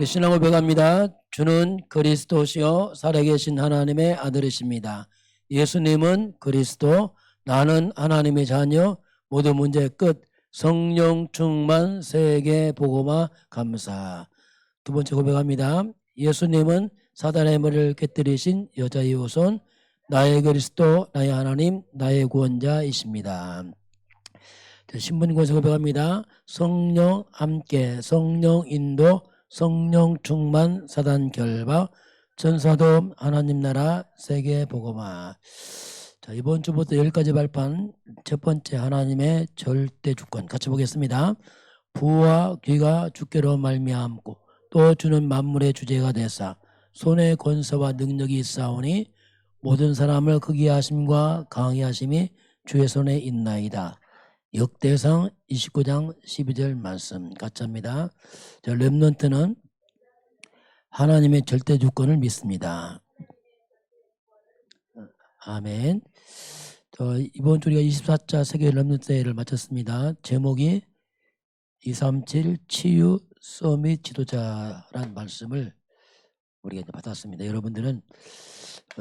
우리 신앙 고백합니다. 주는 그리스도시요 살아계신 하나님의 아들이십니다. 예수님은 그리스도, 나는 하나님의 자녀, 모든 문제의 끝, 성령 충만, 세계 복음화 감사. 두 번째 고백합니다. 예수님은 사단의 머리를 깨뜨리신 여자의 후손, 나의 그리스도, 나의 하나님, 나의 구원자이십니다. 신분권에서 고백합니다. 성령 함께, 성령 인도, 성령 충만, 사단 결박, 전사돔, 하나님 나라, 세계 복음화. 자, 이번 주부터 10가지 발판, 첫 번째 하나님의 절대 주권 같이 보겠습니다. 부와 귀가 주께로 말미암고 또 주는 만물의 주제가 되사 손의 권세와 능력이 있사오니 모든 사람을 크게 하심과 강하게 하심이 주의 손에 있나이다. 역대상 29장 12절 말씀 같이 합니다. 자, 렘넌트는 하나님의 절대 주권을 믿습니다. 아멘. 이번 주 우리가 24차 세계 렘넌트 대회를 마쳤습니다. 제목이 237 치유 서밋 지도자란 말씀을 우리가 이제 받았습니다. 여러분들은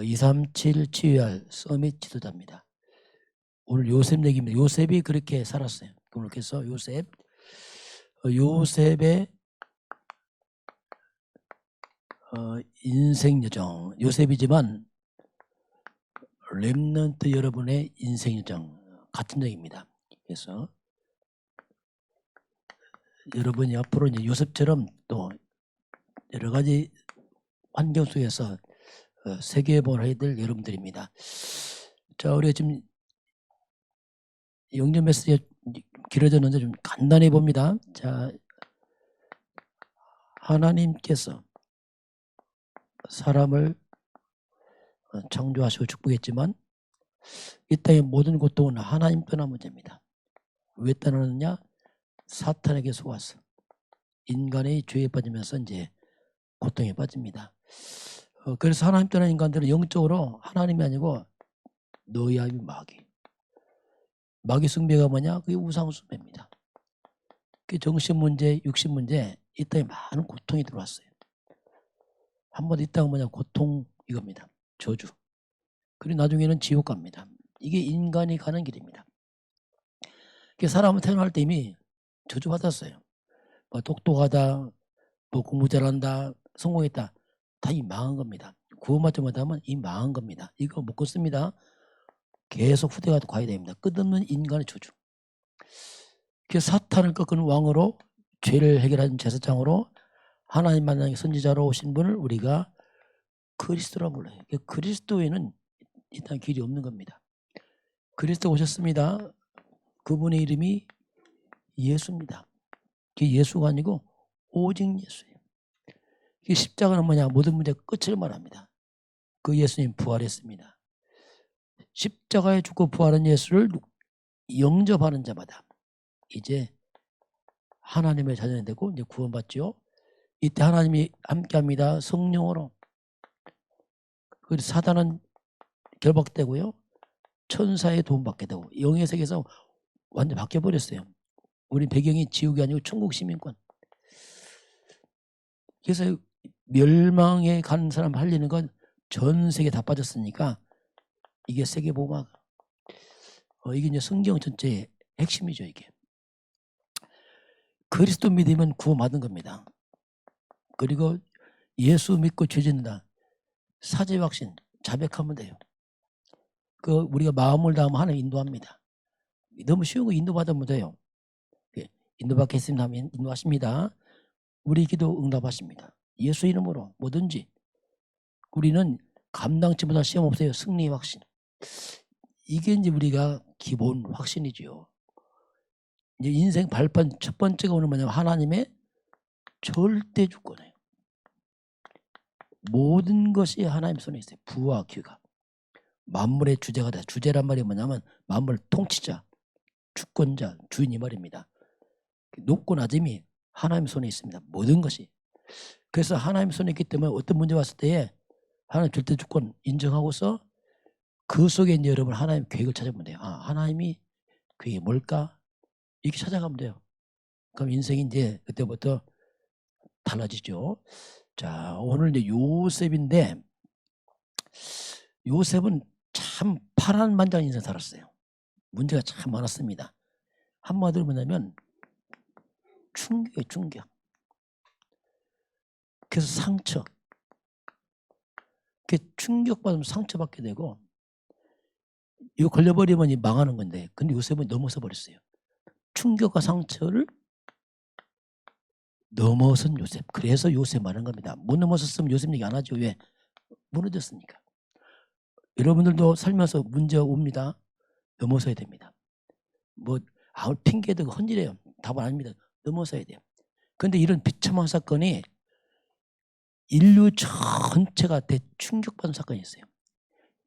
237 치유할 서밋 지도자입니다. 오늘 요셉 얘기입니다. 요셉이 그렇게 살았어요. 그래서 요셉의 인생 여정, 요셉이지만 렘넌트 여러분의 인생 여정 같은 얘기입니다. 그래서 여러분이 앞으로 이제 요셉처럼 또 여러 가지 환경 속에서 세계본을 해야 될 여러분들입니다. 자, 우리가 지금 영전 메시지가 길어졌는데 좀 간단히 봅니다. 자, 하나님께서 사람을 창조하시고 축복했지만 이 땅의 모든 고통은 하나님 떠난 문제입니다. 왜 떠나느냐? 사탄에게 속아서 인간의 죄에 빠지면서 이제 고통에 빠집니다. 그래서 하나님 떠난 인간들은 영적으로 하나님이 아니고 너희아비 마귀 숭배가 뭐냐? 그게 우상숭배입니다. 그 정신 문제, 육신 문제, 이 땅에 많은 고통이 들어왔어요. 한마디 이 땅은 뭐냐? 고통 이겁니다. 저주. 그리고 나중에는 지옥 갑니다. 이게 인간이 가는 길입니다. 사람은 태어날 때 이미 저주받았어요. 뭐 똑똑하다, 뭐 공부 잘한다, 성공했다. 다 이 망한 겁니다. 구원받지 못하면 이 망한 겁니다. 이거 못 걷습니다. 계속 후대가 가야 됩니다. 끝없는 인간의 저주. 사탄을 꺾는 왕으로 죄를 해결하는 제사장으로 하나님 만나는 선지자로 오신 분을 우리가 그리스도라고 불러요. 그리스도에는 일단 길이 없는 겁니다. 그리스도 오셨습니다. 그분의 이름이 예수입니다. 그게 예수가 아니고 오직 예수예요. 십자가는 뭐냐? 모든 문제의 끝을 말합니다. 그 예수님 부활했습니다. 십자가에 죽고 부활한 예수를 영접하는 자마다 이제 하나님의 자녀이 되고 이제 구원받죠. 이때 하나님이 함께합니다. 성령으로. 그리고 사단은 결박되고요. 천사의 도움받게 되고 영의 세계에서 완전 바뀌어버렸어요. 우리 배경이 지옥이 아니고 천국 시민권. 그래서 멸망에 간 사람 살리는 건 전 세계 다 빠졌으니까 이게 세계복음화. 이게 이제 성경 전체의 핵심이죠. 이게 그리스도 믿으면 구원받은 겁니다. 그리고 예수 믿고 죄 짓는다. 사죄 확신 자백하면 돼요. 우리가 마음을 다하면 하나님 인도합니다. 너무 쉬운 거 인도받으면 돼요. 인도받겠습니다 하면 인도하십니다. 우리 기도 응답하십니다. 예수 이름으로 뭐든지. 우리는 감당치 못할 시험 없어요. 승리 확신. 이게 이제 우리가 기본 확신이죠. 이제 인생 발판 첫 번째가 오는 뭐냐면 하나님의 절대 주권이에요. 모든 것이 하나님 손에 있어요. 부와 귀가. 만물의 주제가 돼. 주제란 말이 뭐냐면 만물 통치자, 주권자, 주인 이 말입니다. 높고 낮음이 하나님 손에 있습니다. 모든 것이. 그래서 하나님 손에 있기 때문에 어떤 문제 왔을 때에 하나님 절대 주권 인정하고서 그 속에 이제 여러분 하나님 계획을 찾아보면 돼요. 하나님이 계획이 뭘까? 이렇게 찾아가면 돼요. 그럼 인생이 이제 그때부터 달라지죠. 자, 오늘 이제 요셉인데, 요셉은 참 파란만장 인생 살았어요. 문제가 참 많았습니다. 한마디로 뭐냐면 충격이에요, 충격. 그래서 상처. 그 충격받으면 상처받게 되고, 이거 걸려버리면 망하는 건데, 근데 요셉은 넘어서 버렸어요. 충격과 상처를 넘어선 요셉. 그래서 요셉 말한 겁니다. 못 넘어섰으면 요셉 얘기 안 하죠. 왜? 무너졌으니까. 여러분들도 살면서 문제가 옵니다. 넘어서야 됩니다. 뭐 아무 핑계대고 헌질해요. 답은 아닙니다. 넘어서야 돼요. 그런데 이런 비참한 사건이 인류 전체가 대충격받은 사건이 있어요.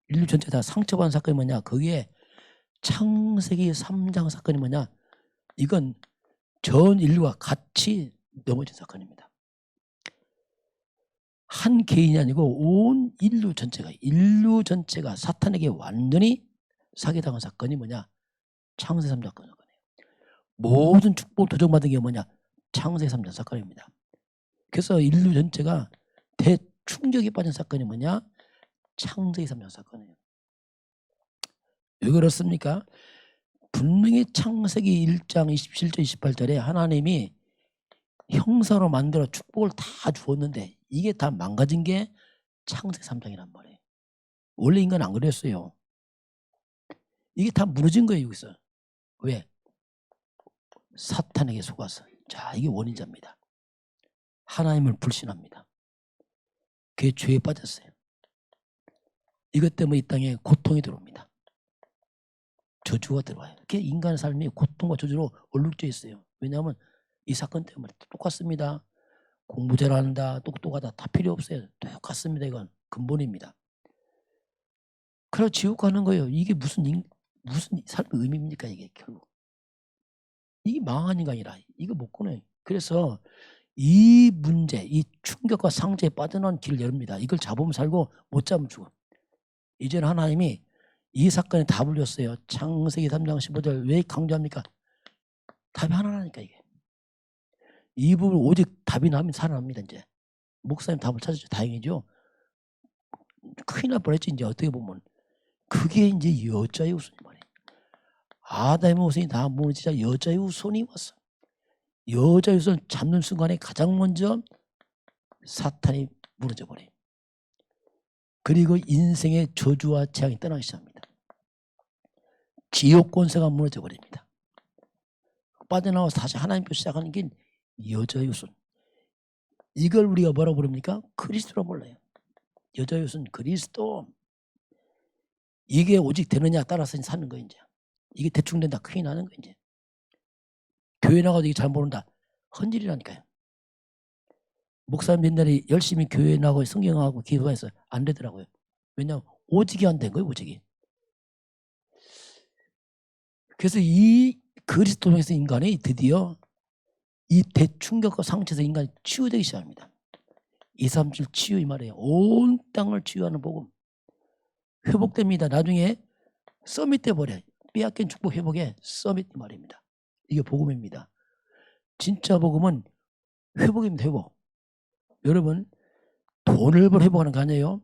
인류 전체 다 상처받은 사건이 뭐냐? 거기에 창세기 3장 사건이 뭐냐? 이건 전 인류가 같이 넘어진 사건입니다. 한 개인이 아니고 온 인류 전체가 사탄에게 완전히 사기당한 사건이 뭐냐? 창세 3장 사건이에요. 모든 축복을 도전받은 게 뭐냐? 창세 3장 사건입니다. 그래서 인류 전체가 대충격에 빠진 사건이 뭐냐? 창세기 3장 사건이에요. 왜 그렇습니까? 분명히 창세기 1장 27절 28절에 하나님이 형사로 만들어 축복을 다 주었는데 이게 다 망가진 게 창세기 3장이란 말이에요. 원래 인간은 안 그랬어요. 이게 다 무너진 거예요. 여기서. 왜? 사탄에게 속아서. 자, 이게 원인자입니다. 하나님을 불신합니다. 그게 죄에 빠졌어요. 이것 때문에 이 땅에 고통이 들어옵니다. 저주가 들어와요. 그게 인간의 삶이 고통과 저주로 얼룩져 있어요. 왜냐하면 이 사건 때문에 똑같습니다. 공부 잘한다, 똑똑하다 다 필요 없어요. 똑같습니다. 이건 근본입니다. 그래서 지옥 가는 거예요. 이게 무슨 삶의 의미입니까? 이게 결국. 이게 망한 인간이라 이거 못 꺼내요. 그래서 이 문제, 이 충격과 상처에 빠져나온 길을 열립니다. 이걸 잡으면 살고 못 잡으면 죽어. 이제는 하나님이 이 사건에 답을 줬어요. 창세기 3장 15절 왜 강조합니까? 답이 하나라니까 이게. 이 부분 오직 답이 나면 살아납니다. 이제 목사님 답을 찾았죠. 다행이죠. 큰일 날 뻔했지. 이제 어떻게 보면 그게 이제 여자의 후손이 말이에요. 아담의 후손이 다 무너지자 여자의 후손이 왔어. 여자의 후손 잡는 순간에 가장 먼저 사탄이 무너져 버려요. 그리고 인생의 저주와 재앙이 떠나기 시작합니다. 지옥 권세가 무너져 버립니다. 빠져나와서 다시 하나님께서 시작하는 게 여자의 후손. 이걸 우리가 뭐라고 부릅니까? 그리스도라고 불러요. 여자의 후손 그리스도. 이게 오직 되느냐 따라서 사는 거예요. 이제 이게 대충 된다 큰일 나는 거예요. 이제 교회 나가도 이게 잘 모른다 헌질이라니까요. 목사님 옛날에 열심히 교회 나가고 성경하고 기도해서 안 되더라고요. 왜냐하면 오직이 안 된 거예요. 오직이. 그래서 이 그리스도 통해서 인간이 드디어 이 대충격과 상처에서 인간이 치유되기 시작합니다. 237 치유 이 말이에요. 온 땅을 치유하는 복음. 회복됩니다. 나중에 서밋 돼버려요. 빼앗긴 축복 회복의 서밋 이 말입니다. 이게 복음입니다. 진짜 복음은 회복입니다. 회복. 여러분 돈을 벌 회복하는 거 아니에요.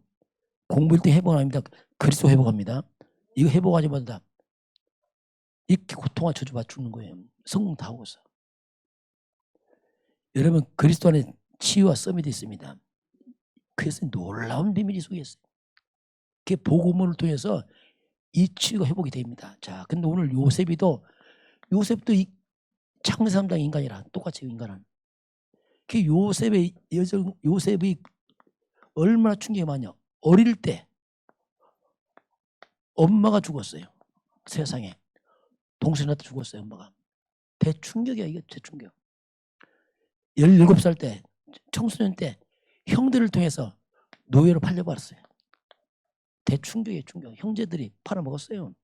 공부할 때 회복은 아닙니다. 그리스도 회복합니다. 이거 회복하지 못한다. 이렇게 고통과 저주받아 죽는 거예요. 성공 다 하고 있어. 여러분 그리스도 안에 치유와 서밋이 있습니다. 그래서 놀라운 비밀이 속에 있어요. 그게 복음을 통해서 이 치유가 회복이 됩니다. 자, 근데 오늘 요셉도 이 창세 3장 인간이라 똑같이 인간은. 그 요셉이 얼마나 충격이 많냐. 어릴 때 엄마가 죽었어요. 세상에. 동생한테 죽었어요. 엄마가. 대충격이야. 이게 대충격. 17살 때 청소년 때 형들을 통해서 노예로 팔려버렸어요. 대충격이에요. 충격. 형제들이 팔아먹었어요.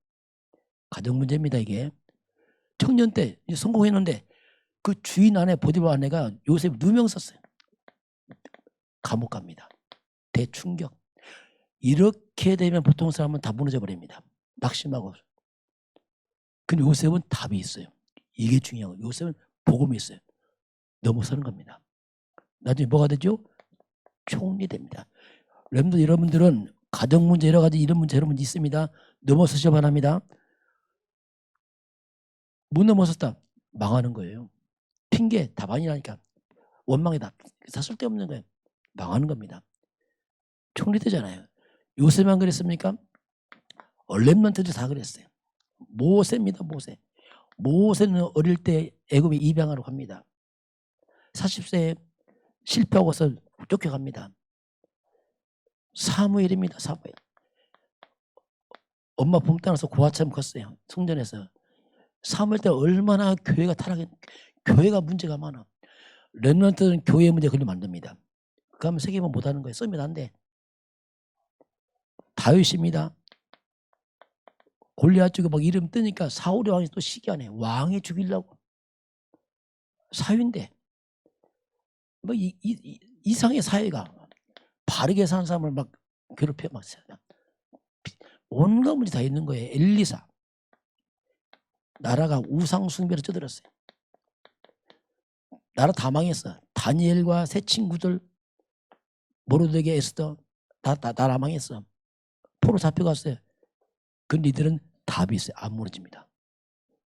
가정 문제입니다. 이게. 청년 때 이제 성공했는데 그 주인 아내 보디발 아내가 요셉 누명 썼어요. 감옥 갑니다. 대충격. 이렇게 되면 보통 사람은 다 무너져 버립니다. 낙심하고. 근데 요셉은 답이 있어요. 이게 중요한 거예요. 요셉은 복음이 있어요. 넘어서는 겁니다. 나중에 뭐가 되죠? 총리 됩니다. 렘넌트 여러분들은 가정 문제 여러 가지 이런 문제 저런 문제 있습니다. 넘어서셔 바랍니다. 못 넘어섰다. 망하는 거예요. 핑계 답안이라니까. 원망이다. 다 쓸데없는 거예요. 망하는 겁니다. 총리 되잖아요. 요새만 그랬습니까? 렘넌트들 다 그랬어요. 모세입니다. 모세. 모세는 어릴 때 애굽에 입양하러 갑니다. 40세에 실패하고서 쫓겨갑니다. 사무엘입니다. 사무엘. 엄마 봄땅에서 고아처럼 컸어요. 성전에서. 사무엘 때 얼마나 교회가 타락했, 교회가 문제가 많아. 렘넌트는 교회 문제 걸리면 안 됩니다. 그러면 세계만 못하는 거예요. 쓰면 안 돼. 다윗입니다. 골리앗 쪽에 막 이름 뜨니까 사울의 왕이 또 시기하네. 왕이 죽이려고. 사위인데. 뭐 이상의 사회가 바르게 사는 사람을 막 괴롭혀 막 온갖 문제 다 있는 거예요. 엘리사. 나라가 우상 숭배로 쪄들었어요. 나라 다 망했어. 다니엘과 세 친구들 모르드게 에스더 다 망했어. 포로 잡혀갔어요. 근데 이들은 답이 있어요. 안 무너집니다.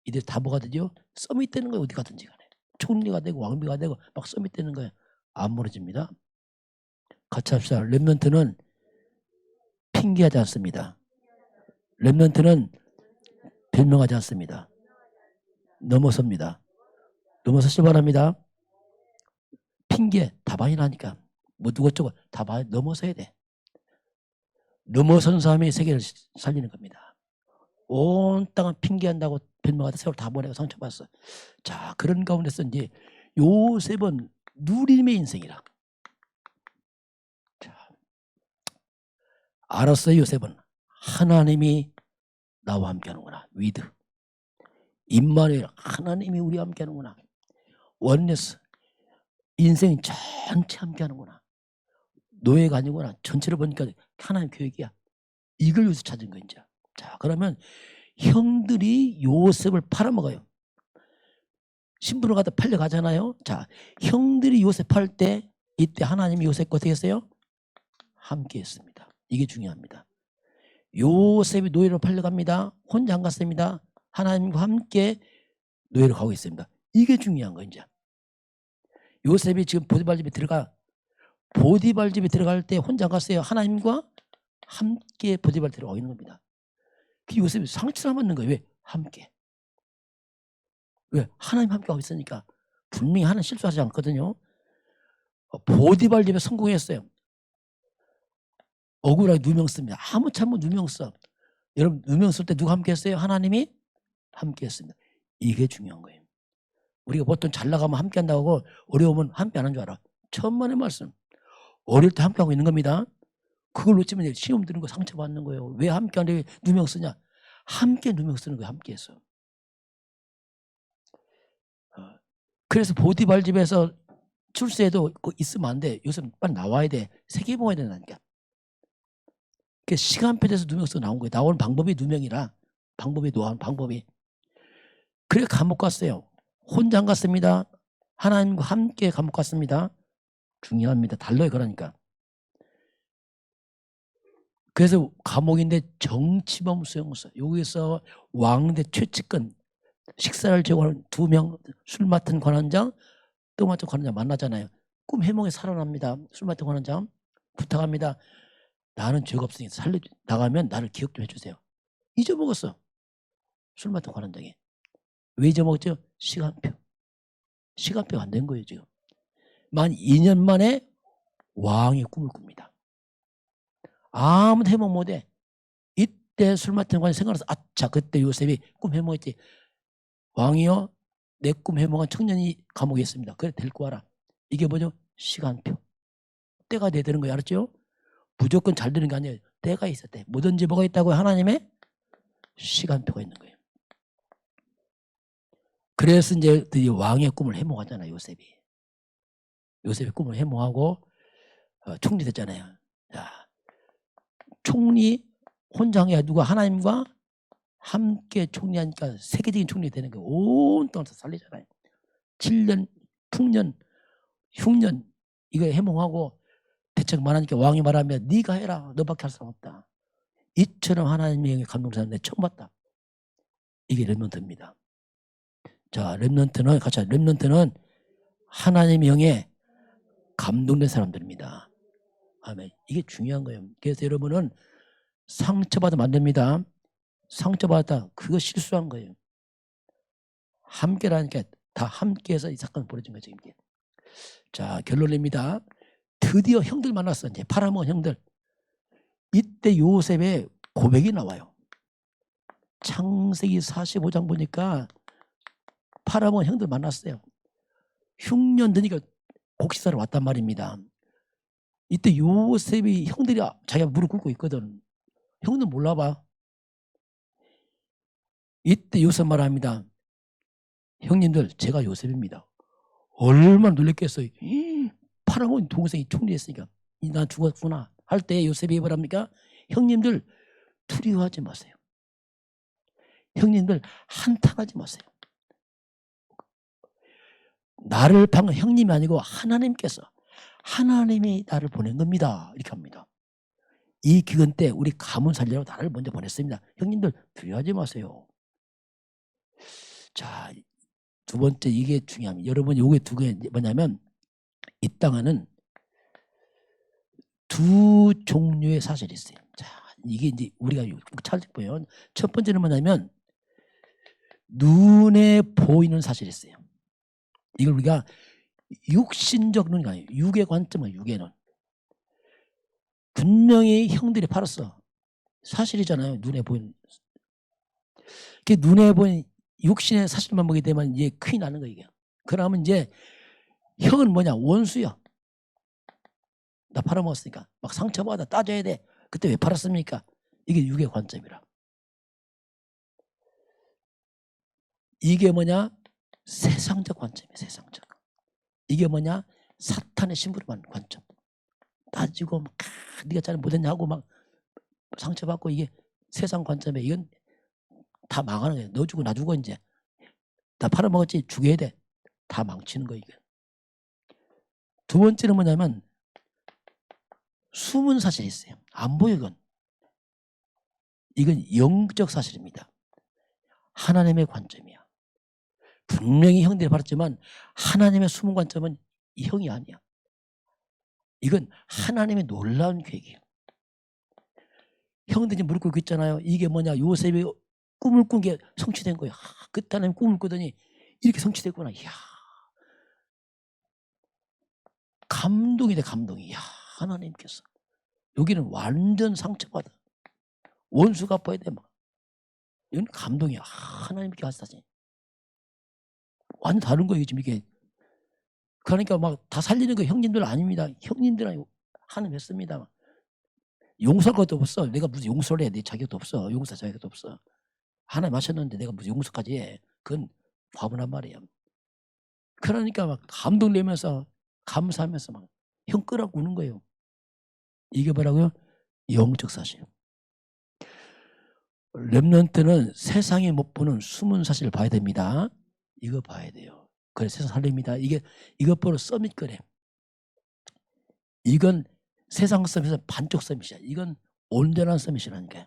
이들 다 뭐가 되죠? 썸이 되는 거예요. 어디 가든지 간에. 총리가 되고 왕비가 되고 막 썸이 되는 거예요. 안 무너집니다. 같이 합시다. 렘넌트는 핑계하지 않습니다. 렘넌트는 변명하지 않습니다. 넘어섭니다. 넘어서시기 바랍니다. 핑계 답안이라니까. 뭐 누구저고 답안 넘어서야 돼. 넘어선 사람이 세계를 살리는 겁니다. 온 땅은 핑계한다고 변명하다 세월 다 보내고 상처받았어. 자, 그런 가운데서 이제 요셉은 누림의 인생이라. 자, 알았어요. 요셉은 하나님이 나와 함께하는구나. 위드. 임마누엘 하나님이 우리와 함께하는구나. 원네스 인생 전체 함께하는구나. 노예가 아니구나. 전체를 보니까 하나님 계획이야. 이걸 요셉 찾은 거야 이제. 자, 그러면 형들이 요셉을 팔아먹어요. 신부를 갖다 팔려가잖아요. 자, 형들이 요셉 팔 때 이때 하나님이 요셉과 어떻게 했어요? 함께 했습니다. 이게 중요합니다. 요셉이 노예로 팔려갑니다. 혼자 안 갔습니다. 하나님과 함께 노예로 가고 있습니다. 이게 중요한 거예요. 이제 요셉이 지금 보디발 집에 들어갈 때 혼자 안 갔어요. 하나님과 함께 보디발 들어가고 있는 겁니다. 그 요셉이 상처를 받는 거예요. 왜? 함께. 왜? 하나님 함께 하고 있으니까. 분명히 하나님 실수하지 않거든요. 보디발 집에 성공했어요. 억울하게 누명 씁니다. 아무 참못 누명 써. 여러분 누명 쓸 때 누가 함께 했어요? 하나님이 함께 했습니다. 이게 중요한 거예요. 우리가 보통 잘 나가면 함께 한다고 하고 어려우면 함께 안 하는 줄 알아. 천만의 말씀. 어릴 때 함께 하고 있는 겁니다. 그걸 놓치면 시험 드는 거 상처받는 거예요. 왜 함께 하는데 누명 쓰냐? 함께 누명 쓰는 거예요. 함께 해서. 그래서 보디발 집에서 출세해도 있으면 안 돼. 요새 빨리 나와야 돼. 세계 먹어야 된다니까. 그 시간표에서 누명 써 나온 거예요. 나오는 방법이 누명이라. 방법이 노하는 방법이. 그래 감옥 갔어요. 혼자 안 갔습니다. 하나님과 함께 감옥 갔습니다. 중요합니다. 달라요. 그러니까. 그래서 감옥인데 정치범 수용소. 여기서 왕대 최측근 식사를 제공하는 2명 술 맡은 관원장 또 맡은 관원장 만나잖아요. 꿈 해몽에 살아납니다. 술 맡은 관원장 부탁합니다. 나는 죄가 없으니까 나가면 나를 기억 좀 해주세요. 잊어먹었어. 술 맡은 관원장이. 왜 잊어먹었죠? 시간표. 시간표가 안 된 거예요 지금. 만 2년 만에 왕의 꿈을 꿉니다. 아무도 해몽 못해. 이때 술 맡은 관원장이 생각나서 아차 그때 요셉이 꿈 해몽했지. 왕이여 내 꿈 해몽한 청년이 감옥에 있습니다. 그래 데리고 와라. 이게 뭐죠? 시간표. 때가 돼야 되는 거예요. 알았죠? 무조건 잘 되는 게 아니에요. 때가 있었대. 뭐든지 뭐가 있다고 하나님의 시간표가 있는 거예요. 그래서 이제 드디어 왕의 꿈을 해몽하잖아요. 요셉이. 요셉이 꿈을 해몽하고 총리 됐잖아요. 자, 총리 혼장이야 누가 하나님과 함께 총리하니까 세계적인 총리 되는 거예요. 온 땅을 살리잖아요. 7년, 풍년, 흉년 이거 해몽하고 대책 말하니까 왕이 말하면 네가 해라. 너밖에 할 사람 없다. 이처럼 하나님의 영에 감동사는 내가 처음 봤다. 이게 렘넌트입니다. 자, 렘넌트는 하나님의 영에 감동된 사람들입니다. 아멘. 이게 중요한 거예요. 그래서 여러분은 상처받으면 안 됩니다. 상처받았다. 그거 실수한 거예요. 함께라니까 다 함께해서 이 사건이 벌어진 거죠. 이게. 자, 결론입니다. 드디어 형들 만났어. 이제 팔아먹은 형들. 이때 요셉의 고백이 나와요. 창세기 45장 보니까 팔아먹은 형들 만났어요. 흉년 드니까 곡식사로 왔단 말입니다. 이때 요셉이 형들이 자기가 무릎 꿇고 있거든. 형들 몰라봐. 이때 요셉 말합니다. 형님들 제가 요셉입니다. 얼마나 놀랬겠어요. 팔아먹은 동생이 총리했으니까 난 죽었구나 할 때 요셉이 뭐랍니까? 형님들 두려워하지 마세요. 형님들 한탄하지 마세요. 나를 방금 형님이 아니고 하나님이 나를 보낸 겁니다. 이렇게 합니다. 이 기근 때 우리 가문 살리라고 나를 먼저 보냈습니다. 형님들 두려워하지 마세요. 자, 두 번째 이게 중요합니다. 여러분 요게 두 개 뭐냐면 이 땅에는 두 종류의 사실이 있어요. 자, 이게 이제 우리가 찾을 거예요. 첫 번째는 뭐냐면 눈에 보이는 사실이 있어요. 이걸 우리가 육신적 눈이 아니에요. 육의 관점은 육에는 분명히 형들이 팔았어. 사실이잖아요. 눈에 보이는. 눈에 보이는 육신의 사실만 보게 되면 이제 큰일 나는 거예요. 그러면 이제 형은 뭐냐? 원수야. 나 팔아먹었으니까 막 상처받아 따져야 돼. 그때 왜 팔았습니까? 이게 육의 관점이라. 이게 뭐냐? 세상적 관점이에요. 세상적. 이게 뭐냐? 사탄의 심부름하는 관점. 따지고 막 네가 잘 못했냐고 막 상처받고 이게 세상 관점에 이건 다 망하는 거예요. 너 주고 나 주고 이제 다 팔아먹었지 죽여야 돼. 다 망치는 거예요. 이게. 두 번째는 뭐냐면 숨은 사실이 있어요. 안 보여 이건. 이건 영적 사실입니다. 하나님의 관점이야. 분명히 형들이 팔았지만 하나님의 숨은 관점은 이 형이 아니야. 이건 하나님의 놀라운 계획이에요. 형들이 무릎 꿇고 있잖아요. 이게 뭐냐? 요셉이 꿈을 꾼 게 성취된 거예요. 그때 하나님 꿈을 꾸더니 이렇게 성취됐구나. 이야. 감동이 돼, 감동이. 이야, 하나님께서. 여기는 완전 상처받아. 원수 갚아야 돼. 막. 이건 감동이야. 하나님께 하시다니. 완전 다른 거예요, 지금 이게. 그러니까 막 다 살리는 거 형님들 아닙니다. 형님들은 하나님 했습니다. 용서할 것도 없어. 내가 무슨 용서를 해. 내 자격도 없어. 용서 자격도 없어. 하나님 하셨는데 내가 무슨 용서까지 해. 그건 과분한 말이에요. 그러니까 막 감동 내면서 감사하면서 막 형 끄라고 우는 거예요. 이게 뭐라고요? 영적 사실. 렘넌트는 세상이 못 보는 숨은 사실을 봐야 됩니다. 이거 봐야 돼요. 그래 세상 살립니다. 이것 보러 서밋 거래. 이건 세상 서밋에서 반쪽 서밋이야. 이건 온전한 서밋이라니까.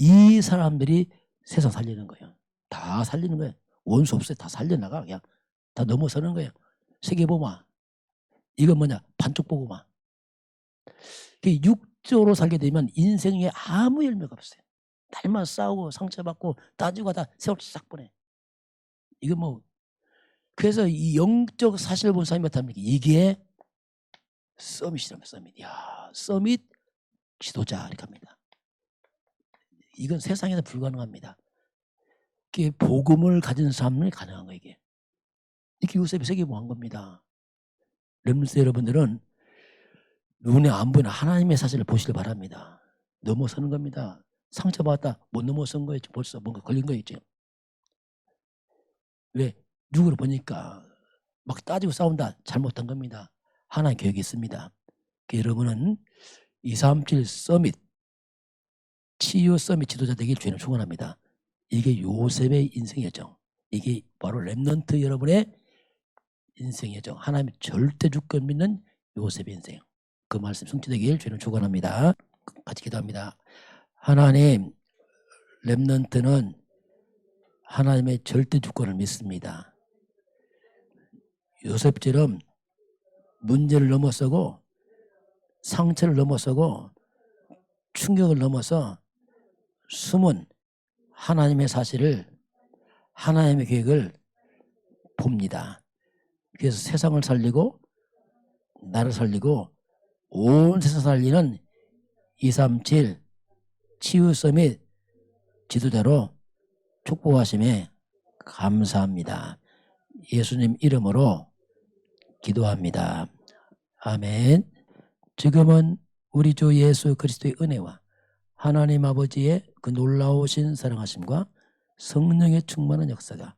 이 사람들이 세상 살리는 거예요. 다 살리는 거예요. 원수 없어요. 다 살려나가. 그냥 다 넘어서는 거예요. 세계 보마. 이건 뭐냐? 반쪽 보고마. 육적으로 살게 되면 인생에 아무 열매가 없어요. 날만 싸우고 상처받고 따지고 다 세월 싹 보내. 이거 뭐 그래서 이 영적 사실을 본 사람이 어떻습니까? 이게 서밋이라면 서밋. 야, 서밋 지도자 이렇게 합니다. 이건 세상에서 불가능합니다. 이게 복음을 가진 사람이 가능한 거예요. 이게. 이렇게 요셉이 세계보한 겁니다. 렘넌트 여러분들은 눈에 안 보이는 하나님의 사실을 보시길 바랍니다. 넘어서는 겁니다. 상처받았다. 못 넘어선 거예요. 벌써 뭔가 걸린 거예요. 지금. 왜? 육으로 보니까 막 따지고 싸운다. 잘못한 겁니다. 하나의 계획이 있습니다. 여러분은 237 서밋 치유 서밋 지도자 되길 주님을 축원합니다. 이게 요셉의 인생이었죠. 이게 바로 렘넌트 여러분의 인생의 여정, 하나님의 절대 주권 믿는 요셉의 인생, 그 말씀 성취되길 주는 축원합니다. 같이 기도합니다. 하나님, 렘넌트는 하나님의 절대 주권을 믿습니다. 요셉처럼 문제를 넘어서고 상처를 넘어서고 충격을 넘어서 숨은 하나님의 사실을, 하나님의 계획을 봅니다. 그래서 세상을 살리고 나를 살리고 온 세상 살리는 237 치유 서밋 지도자로 축복하심에 감사합니다. 예수님 이름으로 기도합니다. 아멘. 지금은 우리 주 예수 그리스도의 은혜와 하나님 아버지의 그 놀라우신 사랑하심과 성령의 충만한 역사가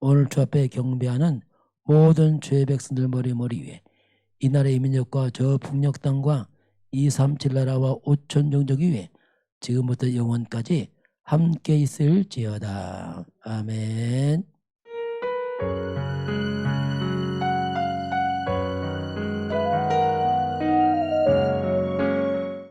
오늘 주 앞에 경배하는 모든 주의 백성들 머리 위에, 이 나라의 민족과 저 북녘 땅과 237 나라와 5천 종족 위에 지금부터 영원까지 함께 있을지어다. 아멘.